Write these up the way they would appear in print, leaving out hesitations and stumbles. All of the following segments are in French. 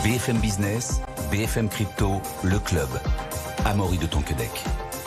BFM Business, BFM Crypto, le club. Amaury de Tonquedec.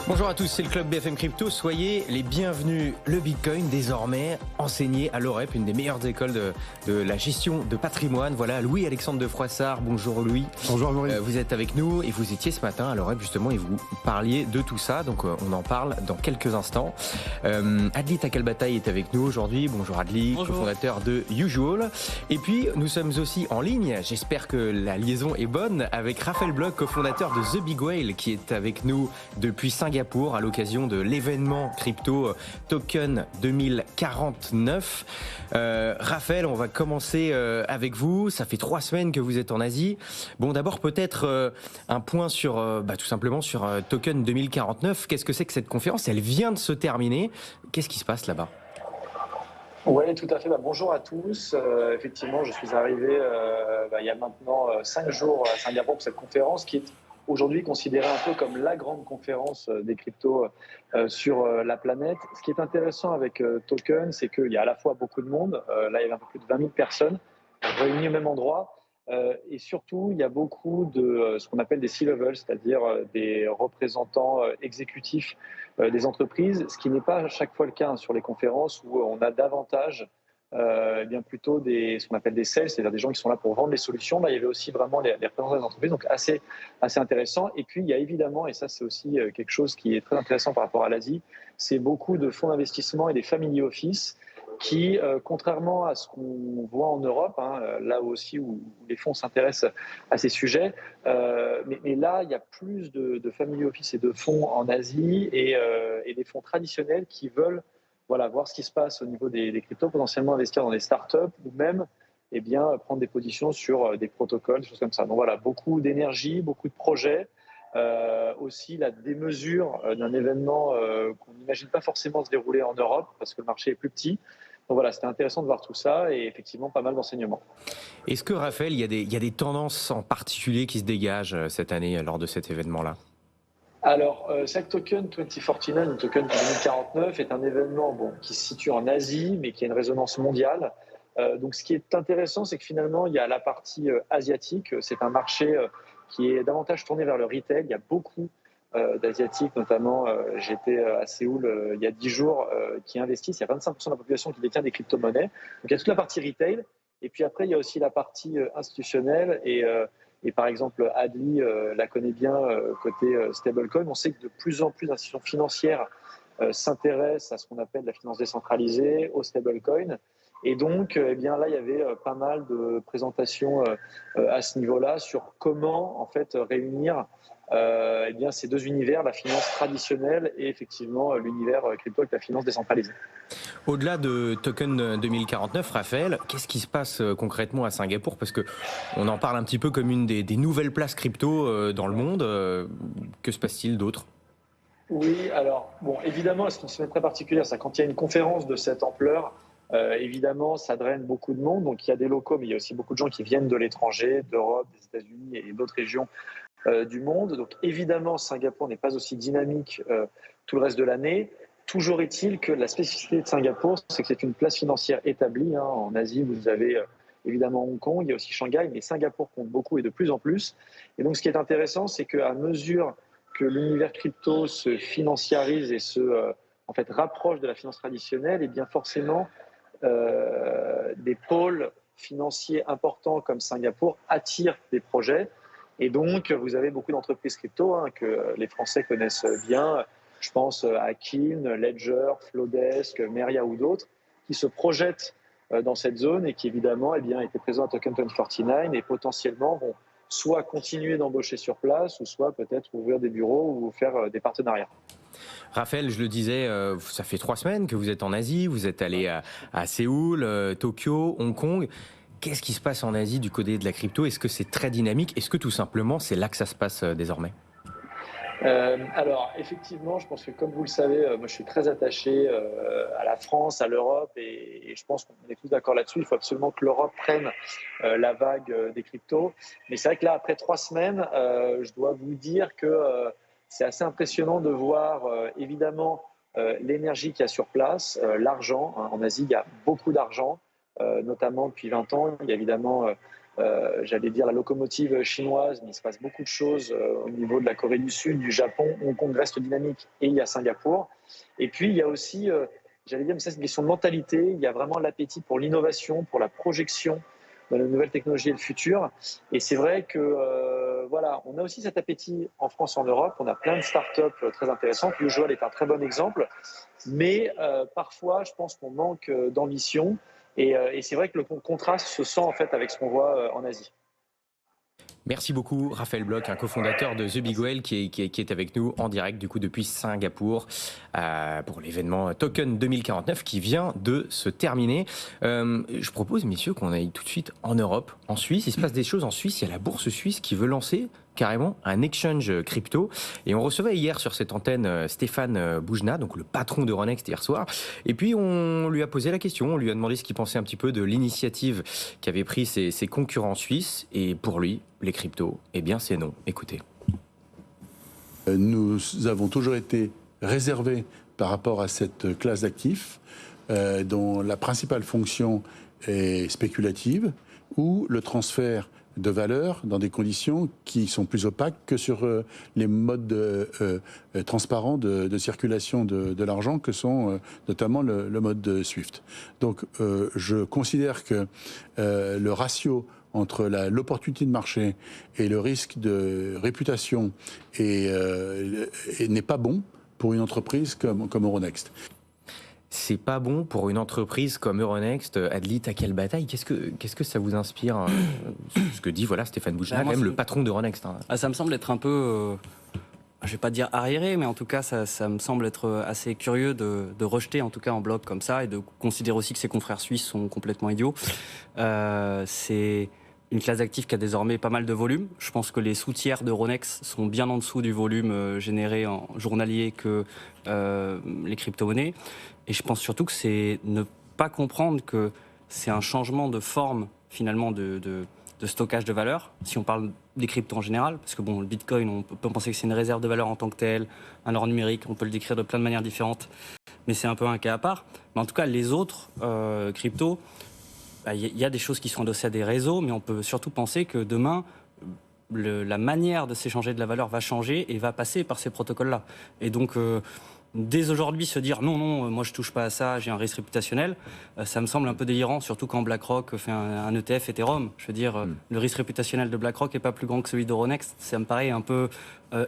Bonjour à tous, c'est le club BFM Crypto. Soyez les bienvenus. Le Bitcoin, désormais enseigné à l'OREP, une des meilleures écoles de la gestion de patrimoine. Voilà, Louis-Alexandre de Froissart. Bonjour Louis. Bonjour Amaury. Vous êtes avec nous et vous étiez ce matin à l'OREP justement et vous parliez de tout ça. Donc on en parle dans quelques instants. Adli Takalbataï est avec nous aujourd'hui. Bonjour Adli, cofondateur de Usual. Et puis nous sommes aussi en ligne, j'espère que la liaison est bonne, avec Raphaël Bloch, cofondateur de The Big Whale, qui est avec nous depuis Singapour à l'occasion de l'événement crypto Token 2049. Raphaël, on va commencer avec vous. Ça fait 3 semaines que vous êtes en Asie. Bon, d'abord peut-être un point sur, tout simplement sur Token 2049. Qu'est-ce que c'est que cette conférence? Elle vient de se terminer. Qu'est-ce qui se passe là-bas? Oui, tout à fait. Bonjour à tous. Effectivement, je suis arrivé il y a maintenant 5 jours à Singapour pour cette conférence qui est aujourd'hui considérée un peu comme la grande conférence des cryptos sur la planète. Ce qui est intéressant avec Token, c'est qu'il y a à la fois beaucoup de monde. Là, il y avait un peu plus de 20 000 personnes réunies au même endroit. Et surtout, il y a beaucoup de ce qu'on appelle des C-levels, c'est-à-dire des représentants exécutifs des entreprises, ce qui n'est pas à chaque fois le cas sur les conférences où on a davantage bien plutôt ce qu'on appelle des sales, c'est-à-dire des gens qui sont là pour vendre les solutions. Là, il y avait aussi vraiment les représentants des entreprises, donc assez intéressant. Et puis, il y a évidemment, et ça c'est aussi quelque chose qui est très intéressant par rapport à l'Asie, c'est beaucoup de fonds d'investissement et des family office qui, contrairement à ce qu'on voit en Europe, là aussi où les fonds s'intéressent à ces sujets, mais là, il y a plus de family office et de fonds en Asie et des fonds traditionnels qui veulent voir ce qui se passe au niveau des cryptos, potentiellement investir dans des startups ou même prendre des positions sur des protocoles, des choses comme ça. Donc voilà, beaucoup d'énergie, beaucoup de projets. Aussi la démesure d'un événement qu'on n'imagine pas forcément se dérouler en Europe parce que le marché est plus petit. Donc voilà, c'était intéressant de voir tout ça et effectivement pas mal d'enseignements. Est-ce que Raphaël, il y a des tendances en particulier qui se dégagent cette année lors de cet événement-là? Alors, Sac Token 2049, ou Token 2049, est un événement qui se situe en Asie, mais qui a une résonance mondiale. Donc, ce qui est intéressant, c'est que finalement, il y a la partie asiatique. C'est un marché qui est davantage tourné vers le retail. Il y a beaucoup d'Asiatiques, notamment, j'étais à Séoul il y a 10 jours, qui investissent. Il y a 25% de la population qui détient des crypto-monnaies. Donc, il y a toute la partie retail. Et puis après, il y a aussi la partie institutionnelle et par exemple, Adli la connaît bien côté stablecoin. On sait que de plus en plus d'institutions financières s'intéressent à ce qu'on appelle la finance décentralisée, au stablecoin. Et donc, là, il y avait pas mal de présentations à ce niveau-là sur comment en fait réunir ces deux univers, la finance traditionnelle et effectivement l'univers crypto avec la finance décentralisée. Au-delà de Token 2049, Raphaël, qu'est-ce qui se passe concrètement à Singapour? Parce que on en parle un petit peu comme une des nouvelles places crypto dans le monde. Que se passe-t-il d'autre? Oui, alors, évidemment, ce qui se fait très particulier, c'est quand il y a une conférence de cette ampleur, évidemment, ça draine beaucoup de monde. Donc, il y a des locaux, mais il y a aussi beaucoup de gens qui viennent de l'étranger, d'Europe, des États-Unis et d'autres régions du monde. Donc, évidemment, Singapour n'est pas aussi dynamique tout le reste de l'année. Toujours est-il que la spécificité de Singapour, c'est que c'est une place financière établie. En Asie, vous avez évidemment Hong Kong, il y a aussi Shanghai, mais Singapour compte beaucoup et de plus en plus. Et donc, ce qui est intéressant, c'est qu'à mesure que l'univers crypto se financiarise et se rapproche de la finance traditionnelle, et bien forcément, des pôles financiers importants comme Singapour attirent des projets. Et donc, vous avez beaucoup d'entreprises crypto que les Français connaissent bien. Je pense à Kin, Ledger, Flowdesk, Meria ou d'autres, qui se projettent dans cette zone et qui évidemment étaient présents à Token 2049 et potentiellement vont soit continuer d'embaucher sur place ou soit peut-être ouvrir des bureaux ou faire des partenariats. Raphaël, je le disais, ça fait 3 semaines que vous êtes en Asie, vous êtes allé à Séoul, Tokyo, Hong Kong. Qu'est-ce qui se passe en Asie du côté de la crypto? Est-ce que c'est très dynamique? Est-ce que tout simplement c'est là que ça se passe désormais? Alors, effectivement, je pense que comme vous le savez, moi je suis très attaché à la France, à l'Europe et je pense qu'on est tous d'accord là-dessus. Il faut absolument que l'Europe prenne la vague des cryptos. Mais c'est vrai que là, après 3 semaines, je dois vous dire que c'est assez impressionnant de voir évidemment l'énergie qu'il y a sur place, l'argent. En Asie, il y a beaucoup d'argent, notamment depuis 20 ans. Il y a évidemment j'allais dire la locomotive chinoise, mais il se passe beaucoup de choses au niveau de la Corée du Sud, du Japon. Hong Kong reste dynamique et il y a Singapour. Et puis il y a aussi, j'allais dire, mais ça c'est une question de mentalité, il y a vraiment l'appétit pour l'innovation, pour la projection dans les nouvelles technologies et le futur. Et c'est vrai que voilà, on a aussi cet appétit en France et en Europe. On a plein de startups très intéressantes. Usual est un très bon exemple. Mais parfois, je pense qu'on manque d'ambition. Et c'est vrai que le contraste se sent en fait avec ce qu'on voit en Asie. Merci beaucoup Raphaël Bloch, un cofondateur de The Big Whale qui est avec nous en direct du coup depuis Singapour pour l'événement Token 2049 qui vient de se terminer. Je propose messieurs qu'on aille tout de suite en Europe, en Suisse. Il se passe des choses en Suisse, il y a la bourse suisse qui veut lancer carrément un exchange crypto. Et on recevait hier sur cette antenne Stéphane Boujna, donc le patron d'Euronext hier soir. Et puis on lui a posé la question, on lui a demandé ce qu'il pensait un petit peu de l'initiative qu'avaient pris ses concurrents suisses. Et pour lui, les cryptos, eh bien c'est non. Écoutez. Nous avons toujours été réservés par rapport à cette classe d'actifs dont la principale fonction est spéculative ou le transfert de valeur dans des conditions qui sont plus opaques que sur les modes transparents de circulation de l'argent que sont notamment le mode SWIFT. Donc je considère que le ratio entre l'opportunité de marché et le risque de réputation n'est pas bon pour une entreprise comme Euronext. C'est pas bon pour une entreprise comme Euronext. Adli, t'as quelle bataille ? Qu'est-ce que ça vous inspire ce que dit voilà Stéphane Boujna, quand même le patron d'Euronext. Ça me semble être un peu, je vais pas dire arriéré, mais en tout cas ça me semble être assez curieux de rejeter en tout cas en bloc comme ça et de considérer aussi que ses confrères suisses sont complètement idiots. C'est une classe d'actifs qui a désormais pas mal de volume. Je pense que les sous-tiers d'Euronext sont bien en dessous du volume généré en journalier que les crypto-monnaies. Et je pense surtout que c'est ne pas comprendre que c'est un changement de forme finalement de stockage de valeur, si on parle des cryptos en général, parce que bon, le Bitcoin, on peut penser que c'est une réserve de valeur en tant que telle, un or numérique, on peut le décrire de plein de manières différentes, mais c'est un peu un cas à part. Mais en tout cas, les autres cryptos, il y a des choses qui sont adossées à des réseaux, mais on peut surtout penser que demain, la manière de s'échanger de la valeur va changer et va passer par ces protocoles-là. Et donc, dès aujourd'hui, se dire non, moi je touche pas à ça, j'ai un risque réputationnel, ça me semble un peu délirant, surtout quand BlackRock fait un ETF Ethereum. Je veux dire, le risque réputationnel de BlackRock n'est pas plus grand que celui d'Euronext. Ça me paraît un peu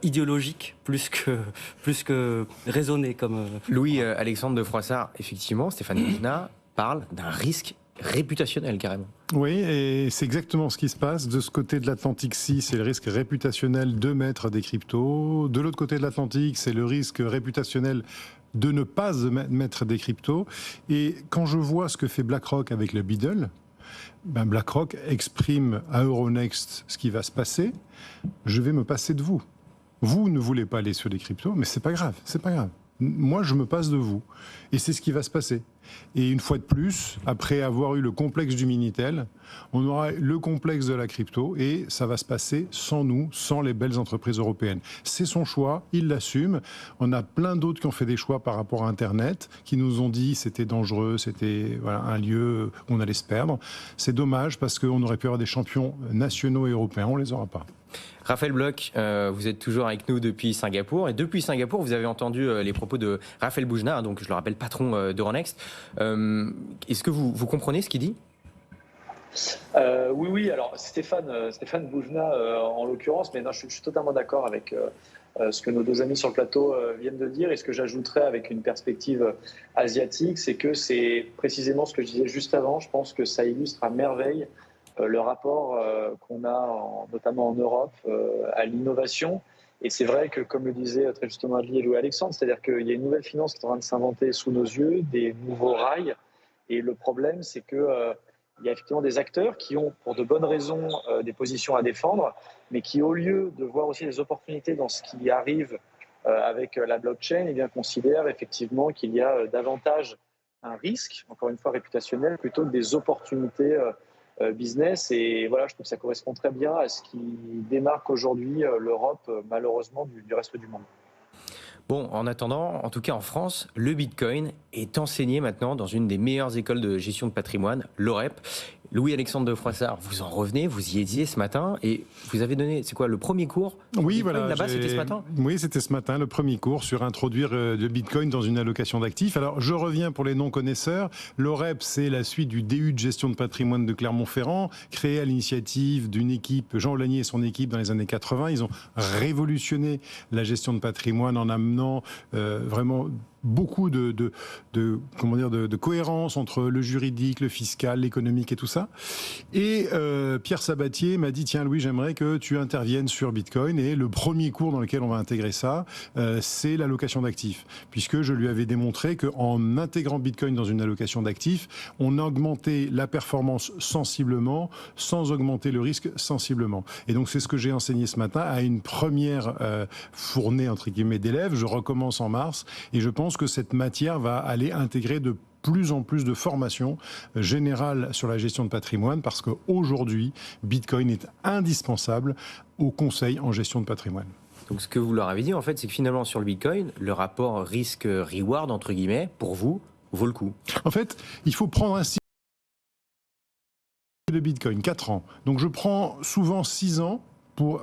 idéologique, plus que raisonné. Comme Louis-Alexandre de Froissart, effectivement, Stéphane Boujna parle d'un risque réputationnel carrément. Oui, et c'est exactement ce qui se passe. De ce côté de l'Atlantique-ci, c'est le risque réputationnel de mettre des cryptos. De l'autre côté de l'Atlantique, c'est le risque réputationnel de ne pas mettre des cryptos. Et quand je vois ce que fait BlackRock avec le Beetle, BlackRock exprime à Euronext ce qui va se passer. Je vais me passer de vous. Vous ne voulez pas aller sur les cryptos, mais c'est pas grave, c'est pas grave. Moi, je me passe de vous. Et c'est ce qui va se passer. Et une fois de plus, après avoir eu le complexe du Minitel, on aura le complexe de la crypto et ça va se passer sans nous, sans les belles entreprises européennes. C'est son choix, il l'assume. On a plein d'autres qui ont fait des choix par rapport à Internet, qui nous ont dit c'était dangereux, c'était un lieu où on allait se perdre. C'est dommage parce qu'on aurait pu avoir des champions nationaux et européens, on les aura pas. Raphaël Bloch, vous êtes toujours avec nous depuis Singapour. Et depuis Singapour, vous avez entendu les propos de Raphaël Boujna, donc je le rappelle, patron d'Euronext. Est-ce que vous comprenez ce qu'il dit ? Oui. Alors Stéphane Boujna en l'occurrence, mais non, je suis totalement d'accord avec ce que nos deux amis sur le plateau viennent de dire. Et ce que j'ajouterais avec une perspective asiatique, c'est que c'est précisément ce que je disais juste avant. Je pense que ça illustre à merveille le rapport qu'on a notamment en Europe à l'innovation. Et c'est vrai que, comme le disait très justement Adli et Louis-Alexandre, c'est-à-dire qu'il y a une nouvelle finance qui est en train de s'inventer sous nos yeux, des nouveaux rails. Et le problème, c'est qu'il y a effectivement des acteurs qui ont, pour de bonnes raisons, des positions à défendre, mais qui, au lieu de voir aussi les opportunités dans ce qui arrive avec la blockchain, eh bien, considèrent effectivement qu'il y a davantage un risque, encore une fois réputationnel, plutôt que des opportunités business. Et voilà, je trouve que ça correspond très bien à ce qui démarque aujourd'hui l'Europe, malheureusement, du reste du monde. Bon, en attendant, en tout cas en France, le Bitcoin est enseigné maintenant dans une des meilleures écoles de gestion de patrimoine, l'OREP. Louis-Alexandre de Froissart, vous en revenez, vous y étiez ce matin et vous avez donné, c'est quoi, le premier cours? Oui, voilà. Là-bas, c'était ce matin? Oui, c'était ce matin, le premier cours sur introduire le Bitcoin dans une allocation d'actifs. Alors, je reviens pour les non-connaisseurs. L'OREP, c'est la suite du DU de gestion de patrimoine de Clermont-Ferrand, créé à l'initiative d'une équipe, Jean Olagnier et son équipe, dans les années 80. Ils ont révolutionné la gestion de patrimoine en amenant vraiment beaucoup de cohérence entre le juridique, le fiscal, l'économique et tout ça. Et Pierre Sabatier m'a dit, tiens Louis, j'aimerais que tu interviennes sur Bitcoin. Et le premier cours dans lequel on va intégrer ça, c'est l'allocation d'actifs. Puisque je lui avais démontré qu'en intégrant Bitcoin dans une allocation d'actifs, on augmentait la performance sensiblement, sans augmenter le risque sensiblement. Et donc c'est ce que j'ai enseigné ce matin à une première fournée, entre guillemets, d'élèves. Je recommence en mars et je pense que cette matière va aller intégrer de plus en plus de formations générales sur la gestion de patrimoine parce qu'aujourd'hui, Bitcoin est indispensable au conseil en gestion de patrimoine. Donc ce que vous leur avez dit, en fait, c'est que finalement, sur le Bitcoin, le rapport risque-reward, entre guillemets, pour vous, vaut le coup. En fait, il faut prendre un cycle de Bitcoin, 4 ans. Donc je prends souvent 6 ans pour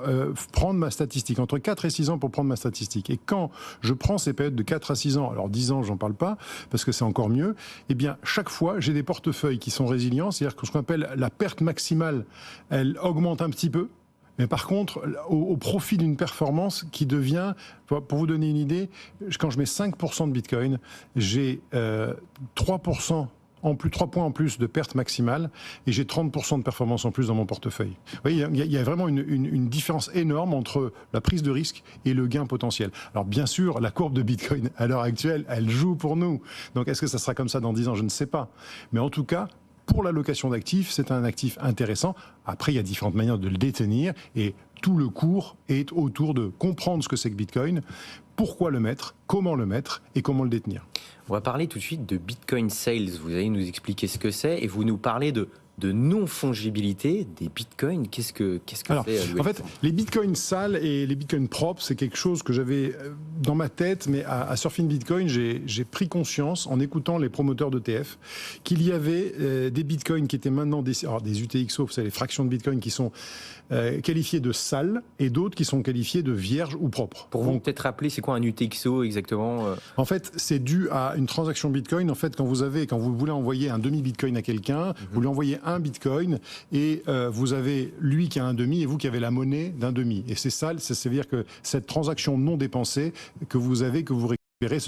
prendre ma statistique, entre 4 et 6 ans pour prendre ma statistique. Et quand je prends ces périodes de 4 à 6 ans, alors 10 ans, j'en parle pas, parce que c'est encore mieux, eh bien, chaque fois, j'ai des portefeuilles qui sont résilients, c'est-à-dire que ce qu'on appelle la perte maximale, elle augmente un petit peu, mais par contre, au profit d'une performance qui devient, pour vous donner une idée, quand je mets 5% de Bitcoin, j'ai 3%, en plus 3 points en plus de perte maximale et j'ai 30% de performance en plus dans mon portefeuille. Vous voyez, il y a vraiment une différence énorme entre la prise de risque et le gain potentiel. Alors bien sûr, la courbe de Bitcoin à l'heure actuelle, elle joue pour nous. Donc est-ce que ça sera comme ça dans 10 ans? Je ne sais pas. Mais en tout cas, pour l'allocation d'actifs, c'est un actif intéressant. Après, il y a différentes manières de le détenir et tout le cours est autour de comprendre ce que c'est que Bitcoin, pourquoi le mettre, comment le mettre et comment le détenir. On va parler tout de suite de Bitcoin Sales. Vous allez nous expliquer ce que c'est et vous nous parlez de non-fongibilité des bitcoins. Qu'est-ce que Alors, c'est? En fait, les bitcoins sales et les bitcoins propres, c'est quelque chose que j'avais dans ma tête, mais à Surfing Bitcoin, j'ai pris conscience, en écoutant les promoteurs d'ETF, qu'il y avait des bitcoins qui étaient maintenant des UTXO, vous savez, les fractions de bitcoin qui sont qualifiées de sales, et d'autres qui sont qualifiées de vierges ou propres. Pour vous peut-être rappeler, c'est quoi un UTXO exactement? En fait, c'est dû à une transaction bitcoin. En fait, quand vous voulez envoyer un demi-bitcoin à quelqu'un, vous lui envoyez un bitcoin et vous avez lui qui a un demi et vous qui avez la monnaie d'un demi. Et c'est ça, ça veut dire que cette transaction non dépensée que vous récupérez,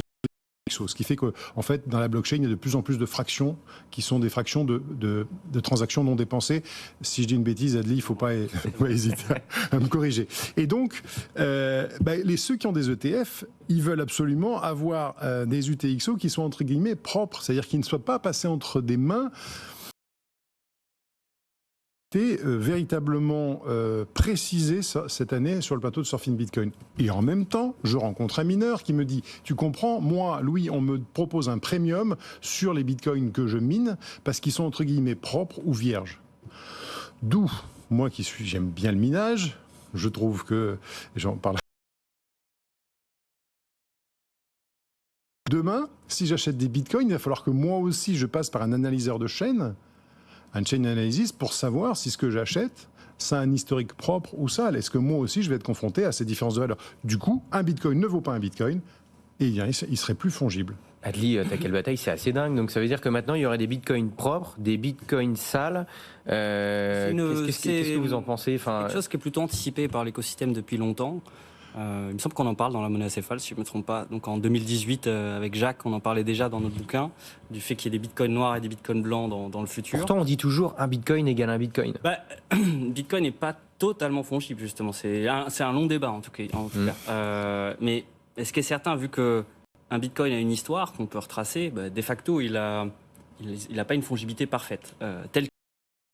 ce qui fait que, en fait, dans la blockchain, il y a de plus en plus de fractions qui sont des fractions de transactions non dépensées. Si je dis une bêtise, Adli, il ne faut pas hésiter à me corriger. Et donc, ceux qui ont des ETF, ils veulent absolument avoir des UTXO qui sont, entre guillemets, propres, c'est-à-dire qu'ils ne soient pas passés entre des mains véritablement précisé cette année sur le plateau de Surfing Bitcoin. Et en même temps, je rencontre un mineur qui me dit, tu comprends, moi, Louis, on me propose un premium sur les bitcoins que je mine parce qu'ils sont entre guillemets propres ou vierges. D'où, moi j'aime bien le minage, je trouve que, j'en parle. Demain, si j'achète des bitcoins, il va falloir que moi aussi je passe par un analyseur de chaîne, un chain analysis, pour savoir si ce que j'achète, ça a un historique propre ou sale. Est-ce que moi aussi, je vais être confronté à ces différences de valeur? Du coup, un bitcoin ne vaut pas un bitcoin et il serait plus fongible. Adli, ta quelle bataille, c'est assez dingue. Donc ça veut dire que maintenant, il y aurait des bitcoins propres, des bitcoins sales. Qu'est-ce que vous en pensez? C'est quelque chose qui est plutôt anticipé par l'écosystème depuis longtemps. Il me semble qu'on en parle dans la monnaie acéphale, si je ne me trompe pas. Donc en 2018, avec Jacques, on en parlait déjà dans notre bouquin, du fait qu'il y ait des bitcoins noirs et des bitcoins blancs dans le futur. Pourtant, on dit toujours un bitcoin égale un bitcoin. Bitcoin n'est pas totalement fongible, justement. C'est un long débat, en tout cas. Mais est-ce qu'il est certain, vu qu'un bitcoin a une histoire qu'on peut retracer, de facto, il n'a pas une fongibilité parfaite. Tel